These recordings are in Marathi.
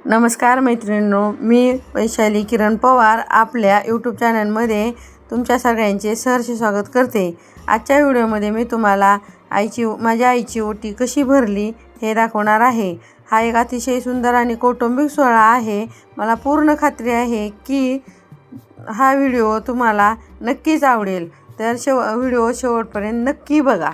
नमस्कार मैत्रिणींनो, मी वैशाली किरण पवार आपल्या यूट्यूब चॅनलमध्ये तुमच्या सगळ्यांचे सहर्ष स्वागत करते। आजच्या व्हिडिओमध्ये मी तुम्हाला माझ्या आईची ओटी कशी भरली हे दाखवणार आहे। हा एक अतिशय सुंदर आणि कौटुंबिक सोहळा आहे। मला पूर्ण खात्री आहे की हा व्हिडिओ तुम्हाला नक्कीच आवडेल, तर व्हिडिओ शेवटपर्यंत नक्की बघा।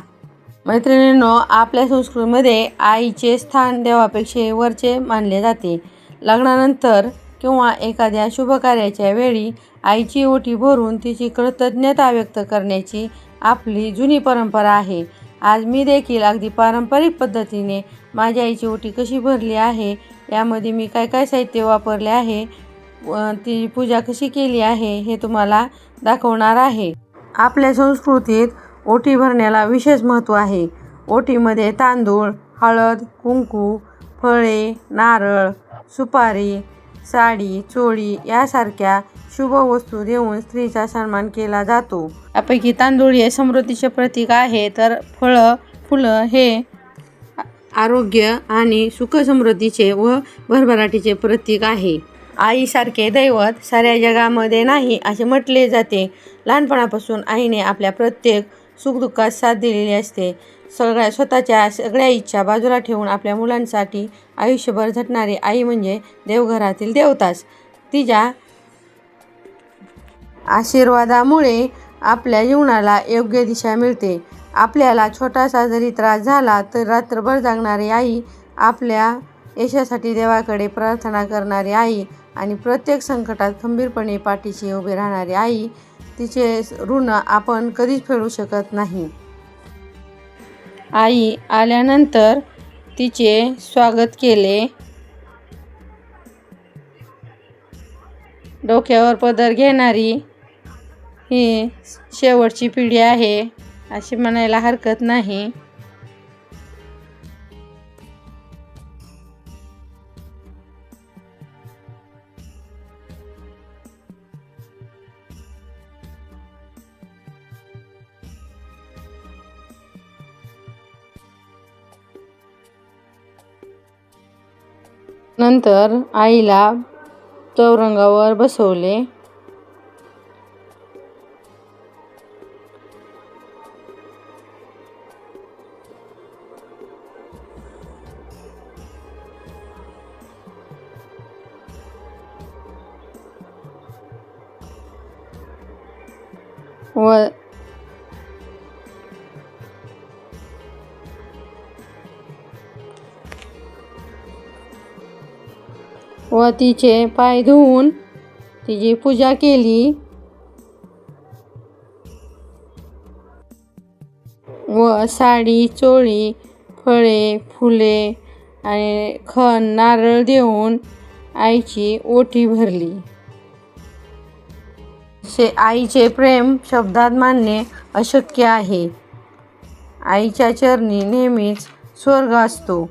मैत्रिणींनो, आपल्या संस्कृतीमध्ये आईचे स्थान देवापेक्षा वरचे मानले जाते। लग्नानंतर किंवा एखाद्या शुभ कार्याच्या वेळी आईची ओटी भरून तिची कृतज्ञता व्यक्त करण्याची आपली जुनी परंपरा आहे। आज मी देखील अगदी पारंपरिक पद्धतीने माझ्या आईची ओटी कशी भरली आहे, यामध्ये मी काय काय साहित्य वापरले आहे, ती पूजा कशी केली आहे हे तुम्हाला दाखवणार आहे। आपल्या संस्कृतीत ओटी भरण्याला विशेष महत्त्व आहे। ओटीमध्ये तांदूळ, हळद, कुंकू, फळे, नारळ, सुपारी, साडी, चोळी यासारख्या शुभ वस्तू देऊन स्त्रीचा सन्मान केला जातो। यापैकी तांदूळ हे समृद्धीचे प्रतीक आहे, तर फुलं हे आरोग्य आणि सुख समृद्धीचे व भरभराटीचे प्रतीक आहे। आईसारखे दैवत साऱ्या जगामध्ये नाही असे म्हटले जाते। लहानपणापासून आईने आपल्या प्रत्येक सुखदुःखात साथ दिलेली असते। स्वतःच्या सगळ्या इच्छा बाजूला ठेवून आपल्या मुलांसाठी आयुष्यभर झटणारी आई म्हणजे देवघरातील देवताच। तिच्या आशीर्वादामुळे आपल्या जीवनाला योग्य दिशा मिळते। आपल्याला छोटासा जरी त्रास झाला तर रात्रभर जागणारी आई, आपल्या यशासाठी देवाकडे प्रार्थना करणारी आई आणि प्रत्येक संकटात खंबीरपणे पाठीशी उभी राहणारी आई, तिचे ऋण आपण कधीच फेडू शकत नाही। आई आल्यानंतर तिचे स्वागत केले, डोक्यावर पदर घेणारी ही शेवटची पिढी आहे अशी म्हणायला हरकत नाही। नंतर आईला चौरंगावर बसवले। व तिचे पाय धुवून तिची पूजा केली व साडी, चोळी, फळे, फुले आणि खण, नारळ देऊन आईची ओटी भरली। आईचे प्रेम शब्दात मांडणे अशक्य आहे। आईच्या चरणी नेहमीच स्वर्ग असतो।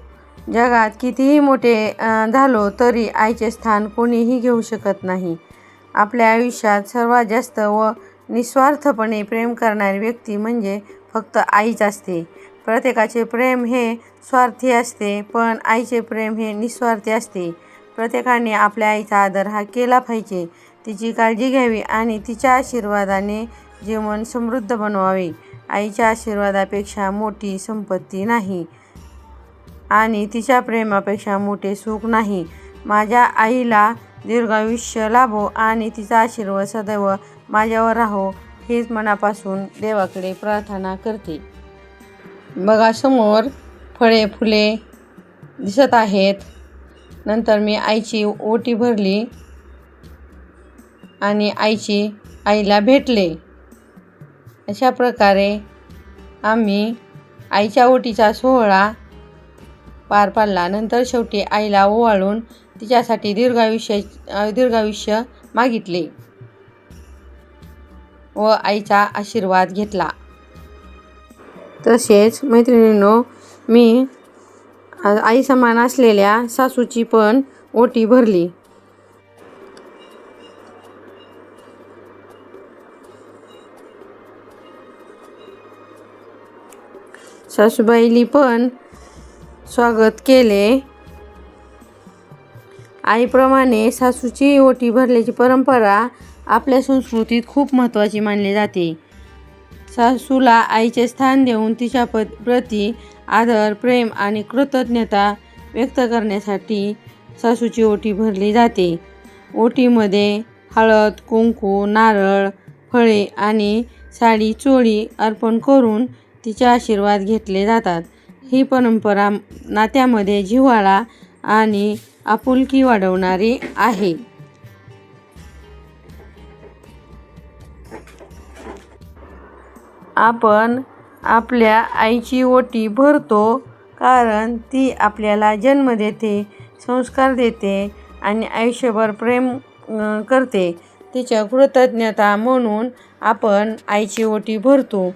जगात कितीही मोठे झालो तरी आईचे स्थान कोणीही घेऊ शकत नाही। आपल्या आयुष्यात सर्वात जास्त व निस्वार्थपणे प्रेम करणारी व्यक्ती म्हणजे फक्त आईच असते। प्रत्येकाचे प्रेम हे स्वार्थी असते, पण आईचे प्रेम हे निस्वार्थी असते। प्रत्येकाने आपल्या आईचा आदर हा केला पाहिजे, तिची काळजी घ्यावी आणि तिच्या आशीर्वादाने जीवन समृद्ध बनवावे। आईच्या आशीर्वादापेक्षा मोठी संपत्ती नाही आणि तिच्या प्रेमापेक्षा मोठे सुख नाही। माझ्या आईला दीर्घायुष्य लाभो आणि तिचा आशीर्वाद सदैव माझ्यावर राहो हीच मनापासून देवाकडे प्रार्थना करते। बघा, समोर फळे फुले दिसत आहेत। नंतर मी आईची ओटी भरली आणि आईला भेटले। अशा प्रकारे आम्ही आईच्या ओटीचा सोहळा पार पाडला। नंतर शेवटी आईला ओवाळून तिच्यासाठी दीर्घायुष्य मागितले व आईचा आशीर्वाद घेतला। तसेच मैत्रिणींनो, मी आई समान असलेल्या सासूची पण ओटी भरली। सासूबाईली पण स्वागत केले। आईप्रमाणे सासूची ओटी भरल्याची परंपरा आपल्या संस्कृतीत खूप महत्त्वाची मानली जाते. सासूला आईचे स्थान देऊन तिच्या प्रती आदर, प्रेम आणि कृतज्ञता व्यक्त करण्यासाठी सासूची ओटी भरली जाते. ओटीमध्ये हळद, कुंकू, नारळ, फळे आणि साडी चोळी अर्पण करून तिचे आशीर्वाद घेतले जातात. ही परंपरा नात्यामध्ये जिव्हाळा आणि आपुलकी वाढवणारी आहे. आपण आपल्या आईची ओटी भरतो कारण ती आपल्याला जन्म देते, संस्कार देते आणि आयुष्यभर प्रेम करते. तिच्या कृतज्ञता म्हणून आपण आईची ओटी भरतो.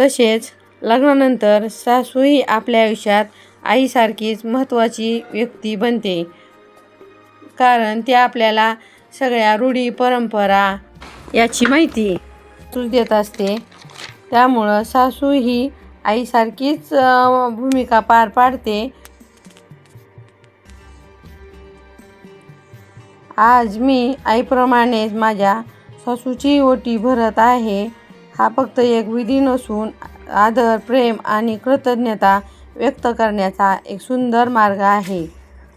तसेच लग्नानंतर सासूही आपल्या आयुष्यात आईसारखीच महत्त्वाची व्यक्ती बनते, कारण ती आपल्याला सगळ्या रूढी परंपरा याची माहिती देत असते. त्यामुळं सासू ही आईसारखीच भूमिका पार पाडते. आज मी आईप्रमाणेच माझ्या सासूची ओटी भरत आहे. हा फक्त एक विधी नसून आदर, प्रेम आणि कृतज्ञता व्यक्त करण्याचा एक सुंदर मार्ग आहे.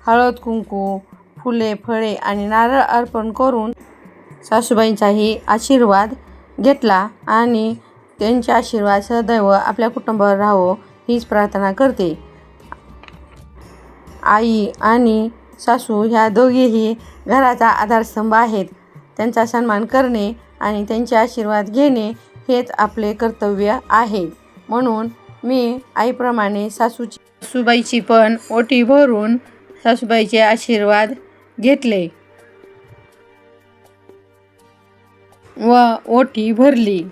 हळद, कुंकू, फुले, फळे आणि नारळ अर्पण करून सासूबाईंचाही आशीर्वाद घेतला आणि त्यांचे आशीर्वाद सदैव आपल्या कुटुंबावर राहावो हीच प्रार्थना करते. आई आणि सासू ह्या दोघीही घराचा आधारस्तंभ आहेत. त्यांचा सन्मान करणे आणि त्यांचे आशीर्वाद घेणे हेच आपले कर्तव्य आहे. म्हणून मी आईप्रमाणे सासूबाईची पण ओटी भरून सासूबाईचे आशीर्वाद घेतले व ओटी भरली.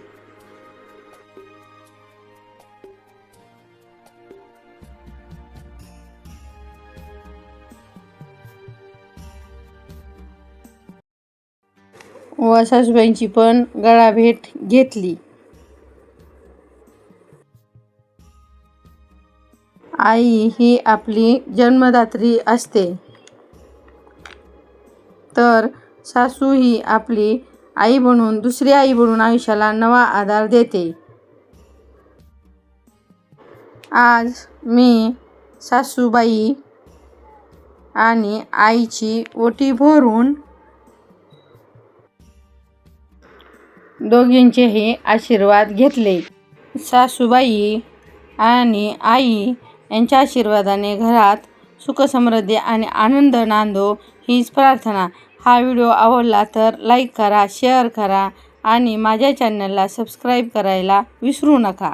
व सासूबाईंची पण गळाभेट घेतली. आई ही आपली जन्मदात्री असते, तर सासू ही आपली आई बनून, दुसरी आई बनून आयुष्याला नवा आधार देते. आज मी सासूबाई आणि आईची ओटी भरून दोघींचेही आशीर्वाद घेतले. सासूबाई आणि आई यांच्या आशीर्वादाने घरात सुख, समृद्धी आणि आनंद नांदो हीच प्रार्थना. हा व्हिडिओ आवडला तर लाईक करा, शेअर करा आणि माझ्या चॅनलला सबस्क्राईब करायला विसरू नका.